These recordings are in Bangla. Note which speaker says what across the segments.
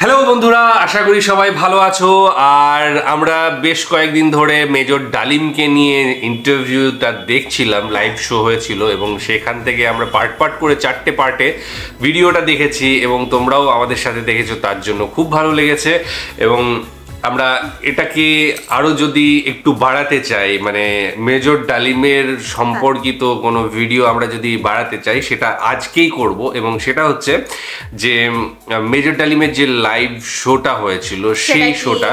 Speaker 1: হ্যালো বন্ধুরা, আশা করি সবাই ভালো আছো। আর আমরা বেশ কয়েকদিন ধরে মেজর ডালিমকে নিয়ে ইন্টারভিউটা দেখছিলাম, লাইভ শো হয়েছিল এবং সেখান থেকে আমরা পার্ট করে 4টে পার্টে ভিডিওটা দেখেছি এবং তোমরাও আমাদের সাথে দেখেছো, তার জন্য খুব ভালো লেগেছে। এবং আমরা এটাকে আরো যদি একটু বাড়াতে চাই, মানে মেজর ডালিমের সম্পর্কিত কোনো ভিডিও আমরা যদি বাড়াতে চাই সেটা আজকেই করব। এবং সেটা হচ্ছে যে মেজর ডালিমের যে লাইভ শোটা হয়েছিল সেই শোটা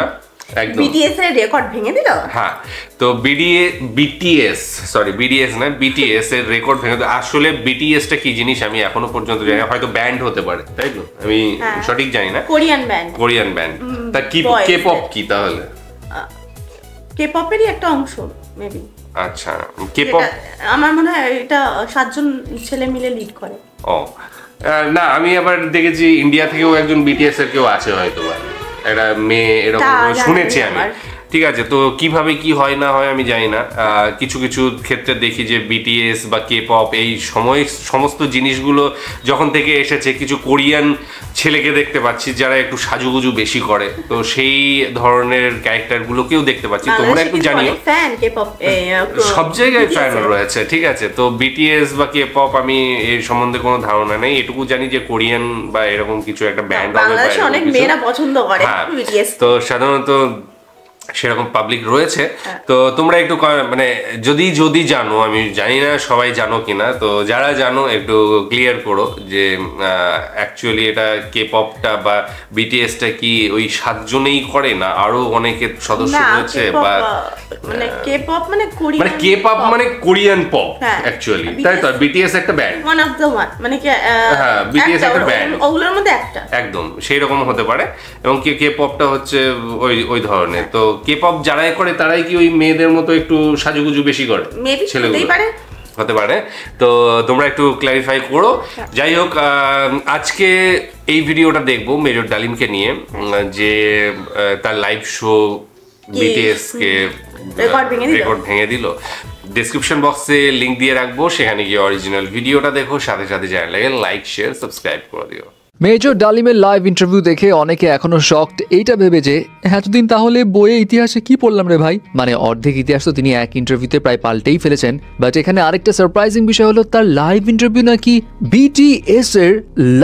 Speaker 1: একদম
Speaker 2: বিটিএস এর রেকর্ড ভেঙে দিল।
Speaker 1: হ্যাঁ, তো বিটিএস এর রেকর্ড ভেঙে দিল। আসলে বিটিএসটা কি জিনিস আমি এখনো পর্যন্ত জানি না, হয়তো ব্যান্ড হতে পারে, তাই তো? আমি সঠিক জানি না। Korean band. তা কি কে-পপ কি তাহলে?
Speaker 2: কে-পপেরই একটা অংশ মেবি।
Speaker 1: আচ্ছা, কে-পপ
Speaker 2: আমার মনে হয় এটা 7জন ছেলে মিলে লিড করে।
Speaker 1: ও না, আমি আবার দেখেছি ইন্ডিয়া থেকেও একজন বিটিএস এর কেউ আছে হয়তো, একটা মেয়ে এরকম শুনেছি আমি। ঠিক আছে, তো কিভাবে কি হয় না হয় আমি জানি না। কিছু কিছু ক্ষেত্রে দেখি যে বিটিএস বা কে-পপ এই সমস্ত জিনিসগুলো যখন থেকে এসেছে, কিছু কোরিয়ান ছেলেকে দেখতে পাচ্ছি যারা একটু সাজুগুজু বেশি করে, তো সেই ধরনের ক্যারেক্টারগুলোকেও দেখতে পাচ্ছি। তোমরা একটু জানিও, সব জায়গায় ফ্যান রয়েছে। ঠিক আছে, তো বিটিএস বা কে-পপ আমি এই সম্বন্ধে কোনো ধারণা নেই, এটুকু জানি যে কোরিয়ান বা এরকম কিছু একটা ব্যান্ড হবে,
Speaker 2: অনেক মেয়েরা পছন্দ করে বিটিএস।
Speaker 1: তো সাধারণত সেরকম পাবলিক রয়েছে। তো তোমরা একটু মানে যদি জানো, আমি জানি না সবাই জানো কিনা, তো যারা জানো একটু ক্লিয়ার করো যে অ্যাকচুয়ালি এটা কে-পপটা বা বিটিএসটা কি ওই 7জনেই করে না আরো অনেকের সদস্য রয়েছে? বা
Speaker 2: মানে কে-পপ মানে
Speaker 1: কে-পপ মানে কোরিয়ান পপ অ্যাকচুয়ালি, তাই তো? বিটিএস একটা band,
Speaker 2: one of the one, মানে
Speaker 1: হ্যাঁ বিটিএস একটা ব্যান্ড,
Speaker 2: ওগুলোর মধ্যে একটা
Speaker 1: একদম সেই রকম হতে পারে। এবং কে-পপটা হচ্ছে ওই ধরনের। তো কে-পপ যারাই করে তারাই কি ওই মেয়েদের মতো একটু সাজুগুজু বেশি করে? ছেলেগুলো হতে পারে। তো তোমরা একটু ক্ল্যারিফাই করো। যাই হোক, আজকে এই ভিডিওটা দেখবো মেজর ডালিমকে নিয়ে, যে তার লাইভ শো বিটিএস কে রেকর্ড ভেঙে দিল। ডেসক্রিপশন বক্সে লিংক দিয়ে রাখবো, সেখানে গিয়ে অরিজিনাল ভিডিওটা দেখো, সাথে সাথে চ্যানেলটাকে লাইক শেয়ার সাবস্ক্রাইব করে দিও।
Speaker 3: মেজর ডালিমের লাইভ ইন্টারভিউ দেখে অনেকে এখনো শকড, এইটা ভেবে যে এতদিন তাহলে বইয়ে ইতিহাসে কি পড়লাম রে ভাই, মানে অর্ধেক ইতিহাস তো তিনি এক ইন্টারভিউতে প্রায় পাল্টেই ফেলেছেন। বাট এখানে আরেকটা সারপ্রাইজিং বিষয় হলো তার লাইভ ইন্টারভিউ নাকি বিটিএস এর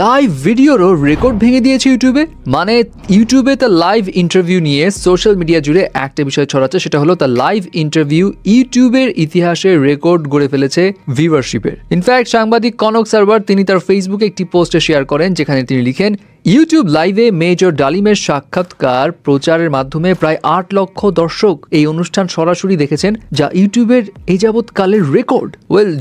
Speaker 3: লাইভ ভিডিওরও রেকর্ড ভেঙে দিয়েছে ইউটিউবে। মানে ইউটিউবে তার লাইভ ইন্টারভিউ নিয়ে সোশ্যাল মিডিয়া জুড়ে একটা বিষয় ছড়াচ্ছে, সেটা হলো তার লাইভ ইন্টারভিউ ইউটিউবের ইতিহাসে রেকর্ড গড়ে ফেলেছে ভিউয়ারশিপের। ইনফ্যাক্ট সাংবাদিক কনক সার্ভার তিনি তার ফেসবুকে একটি পোস্টে শেয়ার করেন, যেখানে তিনি লিখেন, ইউটিউব লাইভে মেজর ডালিমের সাক্ষাৎকার প্রচারের মাধ্যমে প্রায় 8 লক্ষ দর্শক এই অনুষ্ঠান সরাসরি দেখেছেন, যা ইউটিউবের এই যাবৎকালের রেকর্ড।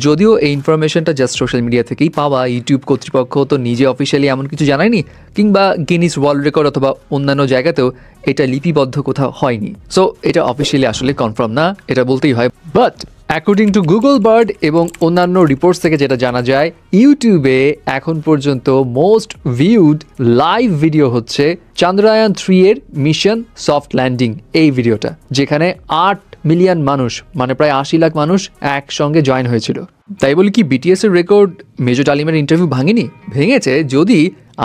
Speaker 3: যদিও এই ইনফরমেশনটা জাস্ট সোশ্যাল মিডিয়া থেকেই পাওয়া, ইউটিউব কর্তৃপক্ষ তো নিজে অফিসিয়ালি এমন কিছু জানায়নি, কিংবা গিনিস ওয়ার্ল্ড রেকর্ড অথবা অন্যান্য জায়গাতেও এটা লিপিবদ্ধ কোথাও হয়নি। সো এটা অফিসিয়ালি আসলে কনফার্ম না, এটা বলতেই হয়। But according to Google bird এবং অন্যান্য রিপোর্টস থেকে যেটা জানা যায়, ইউটিউবে এখন পর্যন্ত মোস্ট ভিউড লাইভ ভিডিও হচ্ছে চন্দ্রায়ন 3 এর মিশন সফট ল্যান্ডিং এই ভিডিওটা, যেখানে 8 মিলিয়ন মানুষ, মানে প্রায় 80 লাখ মানুষ একসঙ্গে জয়েন হয়েছিল। তাই বলি কি বিটিএস এর রেকর্ড মেজর ডালিমের ইন্টারভিউ ভাঙেনি? ভেঙেছে। যদি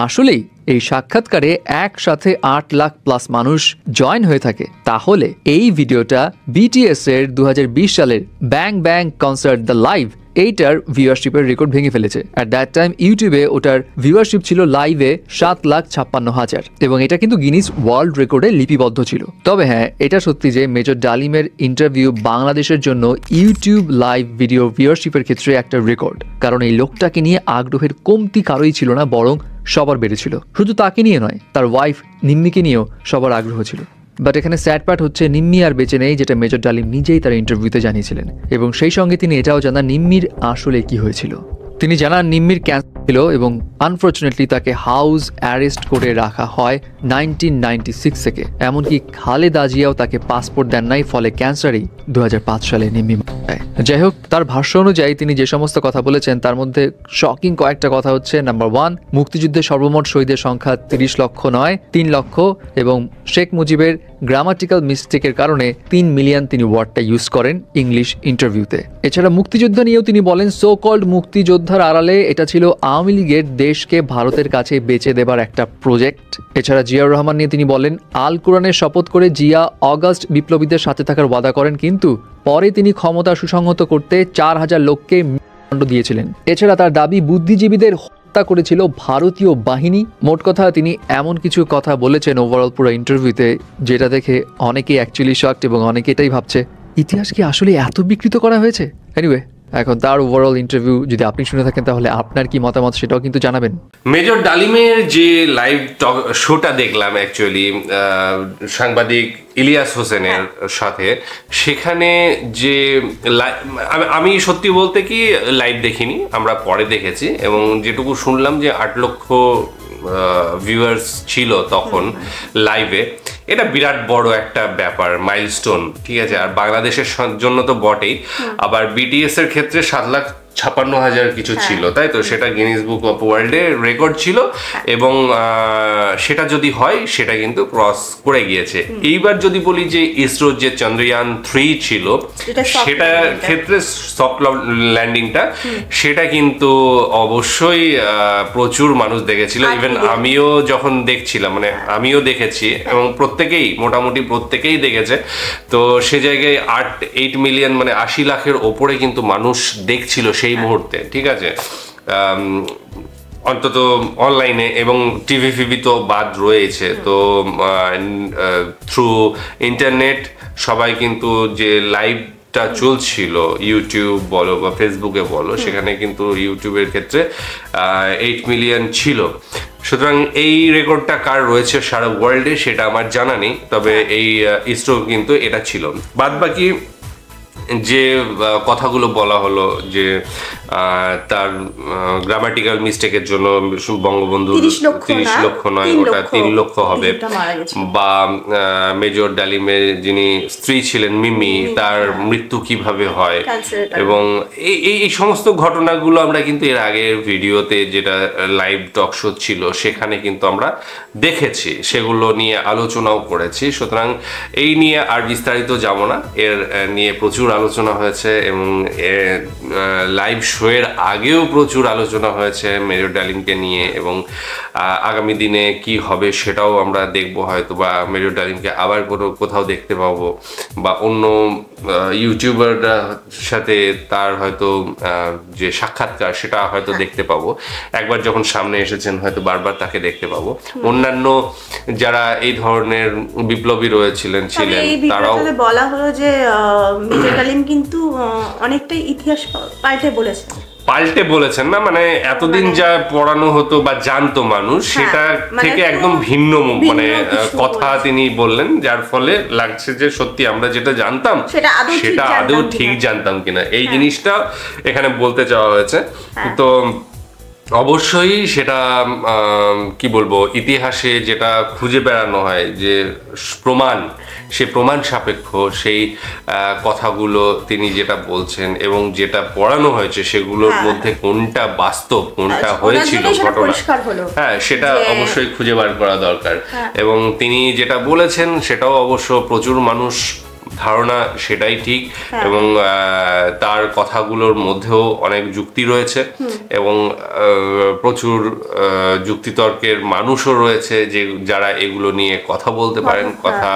Speaker 3: আসলেই এই সাক্ষাৎকারে একসাথে 8 লাখ প্লাস মানুষ জয়েন হয়ে থাকে, তাহলে এই ভিডিওটা বিটিএস এর 2020 সালের ব্যাং ব্যাং কনসার্ট দ্য লাইভ এইটার ভিউয়ারশিপের রেকর্ড ভেঙে ফেলেছে। অ্যাট দ্যাট টাইম ইউটিউবে ওটার ভিউয়ারশিপ ছিল লাইভে 7,56,000 এবং এটা কিন্তু গিনিস ওয়ার্ল্ড রেকর্ডে লিপিবদ্ধ ছিল। তবে হ্যাঁ, এটা সত্যি যে মেজর ডালিমের ইন্টারভিউ বাংলাদেশের জন্য ইউটিউব লাইভ ভিডিও ভিউয়ারশিপের ক্ষেত্রে একটা রেকর্ড, কারণ এই লোকটাকে নিয়ে আগ্রহের কমতি কারোই ছিল না, বরং সবার বেড়েছিল। শুধু তাকে নিয়ে নয়, তার ওয়াইফ নিম্মিকে নিয়েও সবার আগ্রহ ছিল। বাট এখানে স্যাড পার্ট হচ্ছে নিম্মি আর বেঁচে নেই, যেটা মেজর ডালিম নিজেই তার ইন্টারভিউতে জানিয়েছিলেন। এবং সেই সঙ্গে তিনি এটাও জানান নিম্মির আসলে কি হয়েছিল। তিনি জানান নিম্মির ক্যান্সার ছিল এবং আনফর্চুনেটলি তাকে হাউস অ্যারেস্ট করে রাখা হয় 1996 থেকে। এমনকি খালেদা জিয়াও তাকে পাসপোর্ট দেন নাই, ফলে ক্যান্সারেই 2005 সালে নিম্মি মারা যায়। যাই হোক, তার ভাষ্য অনুযায়ী তিনি যে সমস্ত কথা বলেছেন তার মধ্যে শকিং কয়েকটা কথা হচ্ছে, নাম্বার 1, মুক্তিযুদ্ধে সর্বমোট শহীদের সংখ্যা 30 লক্ষ নয় 3 লক্ষ, এবং শেখ মুজিবের গ্রামাটিক্যাল মিস্টেকের কারণে 3 মিলিয়ন তিনি ওয়ার্ডটা ইউজ করেন ইংলিশ ইন্টারভিউতে। এছাড়া মুক্তিযোদ্ধা নিয়েও তিনি বলেন, সো কল্ড মুক্তিযোদ্ধা কথার আড়ালে এটা ছিল আওয়ামী লীগের দেশকে ভারতের কাছে বেচে দেবার একটা প্রজেক্ট। এছাড়া জিয়াউর রহমান নিয়ে তিনি বলেন, আল কোরআনের শপথ করে জিয়া অগাস্ট বিপ্লবীদের সাথে থাকার ওয়াদা করেন, কিন্তু পরে তিনি ক্ষমতা সুসংহত করতে 4,000 লোককে মৃত্যুদণ্ড দিয়েছিলেন। এছাড়া তার দাবি বুদ্ধিজীবীদের হত্যা করেছিল ভারতীয় বাহিনী। মোট কথা তিনি এমন কিছু কথা বলেছেন ওভারঅল পুরো ইন্টারভিউতে, যেটা দেখে অনেকেই অ্যাকচুয়ালি শকড এবং অনেকে এটাই ভাবছে ইতিহাস কি আসলে এত বিকৃত করা হয়েছে। এনিওয়ে, এখন তার ওভারঅল ইন্টারভিউ যদি আপনি শুনে থাকেন তাহলে আপনার কি মতামত সেটাও কিন্তু জানাবেন।
Speaker 1: মেজর ডালিমের যে লাইভ শোটা দেখলাম অ্যাকচুয়ালি সাংবাদিক ইলিয়াস হোসেনের সাথে, সেখানে যে আমি সত্যি বলতে কি লাইভ দেখিনি, আমরা পরে দেখেছি, এবং যেটুকু শুনলাম যে 8 লক্ষ ভিউয়ার্স ছিল তখন লাইভে। এটা বিরাট বড় একটা ব্যাপার, মাইলস্টোন, ঠিক আছে। আর বাংলাদেশের জন্য তো বটেই, আবার বিটিএস এর ক্ষেত্রে 7,56,000 কিছু ছিল, তাই তো? সেটা গিনিস বুক অফ ওয়ার্ল্ডে রেকর্ড ছিল, এবং সেটা যদি হয় সেটা কিন্তু ক্রস করে গিয়েছে। এইবার যদি বলি যে ইসরোর যে চন্দ্রয়ান 3 ছিল, সেটার ক্ষেত্রে সফট ল্যান্ডিংটা, সেটা কিন্তু অবশ্যই প্রচুর মানুষ দেখেছিল। ইভেন আমিও যখন দেখছিলাম, মানে আমিও দেখেছি, এবং মোটামুটি প্রত্যেকেই দেখেছে। তো সে জায়গায় 8 মিলিয়ন, মানে 80 লাখের ওপরে কিন্তু মানুষ দেখছিল সেই মুহূর্তে, ঠিক আছে, অন্তত অনলাইনে, এবং টিভি ফিভি তো বাদ রয়েছে। তো থ্রু ইন্টারনেট সবাই কিন্তু যে লাইভটা চলছিল, ইউটিউব বলো বা ফেসবুকে বলো, সেখানে কিন্তু ইউটিউবের ক্ষেত্রে 8 মিলিয়ন ছিল। সুতরাং এই রেকর্ডটা কার রয়েছে সারা ওয়ার্ল্ডে সেটা আমার জানা নেই, তবে এই ইসরো কিন্তু এটা ছিল। বাদ বাকি যে কথাগুলো বলা হলো যে তার গ্রামাটিক্যাল মিস্টেকের জন্য বঙ্গবন্ধু 30 লক্ষ নয়, ওটা 3 লক্ষ হবে, বা মেজর ডালিমের যিনি স্ত্রী ছিলেন মিমি, তার মৃত্যু কিভাবে হয়, এবং এই সমস্ত ঘটনাগুলো আমরা কিন্তু এর আগের ভিডিওতে, যেটা লাইভ টক শো ছিল, সেখানে কিন্তু আমরা দেখেছি, সেগুলো নিয়ে আলোচনাও করেছি। সুতরাং এই নিয়ে আর বিস্তারিত যাব না, এর নিয়ে প্রচুর আলোচনা হয়েছে, এবং লাইভ শো এর আগেও প্রচুর আলোচনা হয়েছে মেজর ডালিমকে নিয়ে, এবং আগামী দিনে কি হবে সেটাও আমরা দেখবো হয়তো, বা মেজর ডালিমকে আবার কোথাও দেখতে পাবো, বা অন্য ইউটিউবাররা সাথে তার হয়তো যে সাক্ষাৎকার সেটা হয়তো দেখতে পাবো। একবার যখন সামনে এসেছেন হয়তো বারবার তাকে দেখতে পাবো। অন্যান্য যারা এই ধরনের বিপ্লবী ছিলেন তারাও
Speaker 2: বলা হলো যে মেজর ডালিম কিন্তু অনেকটাই ইতিহাস পাল্টে বলেছেন না, মানে এতদিন যা পড়ানো হতো বা জানতো মানুষ, সেটা থেকে একদম ভিন্ন মানে কথা তিনি বললেন, যার ফলে লাগছে যে সত্যি আমরা যেটা জানতাম সেটা আদৌ ঠিক জানতাম কিনা, এই জিনিসটা এখানে বলতে চাওয়া হয়েছে। তো অবশ্যই সেটা কি বলবো, ইতিহাসে যেটা খুঁজে বেড়ানো হয় যে প্রমাণ, সে প্রমাণ সাপেক্ষ সেই কথাগুলো তিনি যেটা বলছেন এবং যেটা পড়ানো হয়েছে সেগুলোর মধ্যে কোনটা বাস্তব, কোনটা হয়েছিল ঘটনা, হ্যাঁ সেটা অবশ্যই খুঁজে বার করা দরকার। এবং তিনি যেটা বলেছেন সেটাও অবশ্য প্রচুর মানুষ ধারণা সেটাই ঠিক, এবং তার কথাগুলোর মধ্যেও অনেক যুক্তি রয়েছে, এবং প্রচুর যুক্তিতর্কের মানুষও রয়েছে যে যারা এগুলো নিয়ে কথা বলতে পারেন, কথা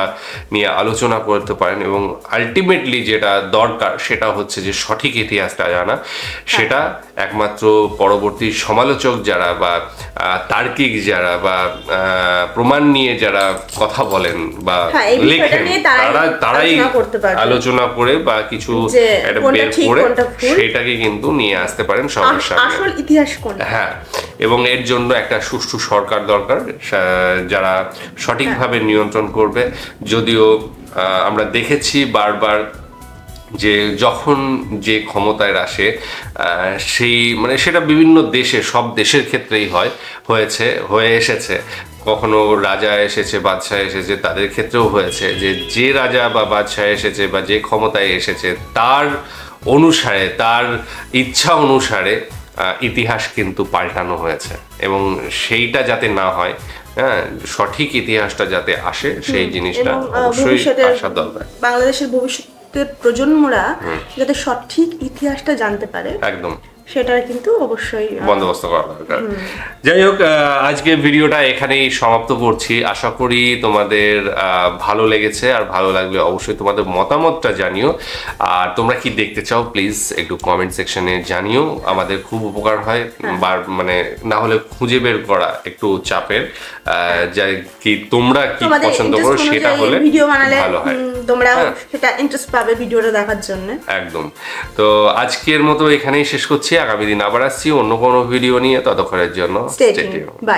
Speaker 2: নিয়ে আলোচনা করতে পারেন, এবং আলটিমেটলি যেটা দরকার সেটা হচ্ছে যে সঠিক ইতিহাসটা জানা। সেটা একমাত্র পরবর্তী সমালোচক যারা বা তার্কিক যারা বা প্রমাণ নিয়ে যারা কথা বলেন বা লেখেন, তারাই আলোচনা করে বা কিছু একটা বের করে সেটাকে কিন্তু নিয়ে আসতে পারেন সবার সামনে। হ্যাঁ, এবং এর জন্য একটা সুষ্ঠু সরকার দরকার যারা সঠিকভাবে নিয়ন্ত্রণ করবে। যদিও আমরা দেখেছি বারবার যে যখন যে ক্ষমতায় আসে সেই মানে সেটা বিভিন্ন দেশে, সব দেশের ক্ষেত্রেই হয়ে এসেছে। কখনো রাজা এসেছে, বাদশাহ এসেছে, তাদের ক্ষেত্রেও হয়েছে যে রাজা বা বাদশাহ এসেছে বা যে ক্ষমতায় এসেছে তার অনুসারে, তার ইচ্ছা অনুসারে ইতিহাস কিন্তু পাল্টানো হয়েছে, এবং সেইটা যাতে না হয়, হ্যাঁ সঠিক ইতিহাসটা যাতে আসে সেই জিনিসটা অবশ্যই আসা দরকার। বাংলাদেশের ভবিষ্যতের প্রজন্মরা যাতে সঠিক ইতিহাসটা জানতে পারে,
Speaker 1: একদম
Speaker 2: সেটার কিন্তু অবশ্যই
Speaker 1: বন্দোবস্ত করা দরকার। যাই হোক, আজকে ভিডিওটা এখানেই সমাপ্ত করছি। আশা করি তোমাদের ভালো লেগেছে, আর ভালো লাগলে অবশ্যই তোমাদের মতামতটা জানিও। আর তোমরা কি দেখতে চাও প্লিজ একটু কমেন্ট সেকশনে জানিও, আমাদের খুব উপকার হয়। মানে না হলে খুঁজে বের করা একটু চাপের, যাই কি তোমরা কি পছন্দ করো সেটা হলে
Speaker 2: ভিডিও বানালে
Speaker 1: ভালো হয়,
Speaker 2: তোমরা সেটা ইন্টারেস্ট পাবে ভিডিওটা দেখার জন্য।
Speaker 1: একদম। তো আজকের মতো এখানেই শেষ করছি, আগামী দিন আবার আসছি অন্য কোনো ভিডিও নিয়ে। ততক্ষণের জন্য
Speaker 2: স্টে টিউনড, বাই।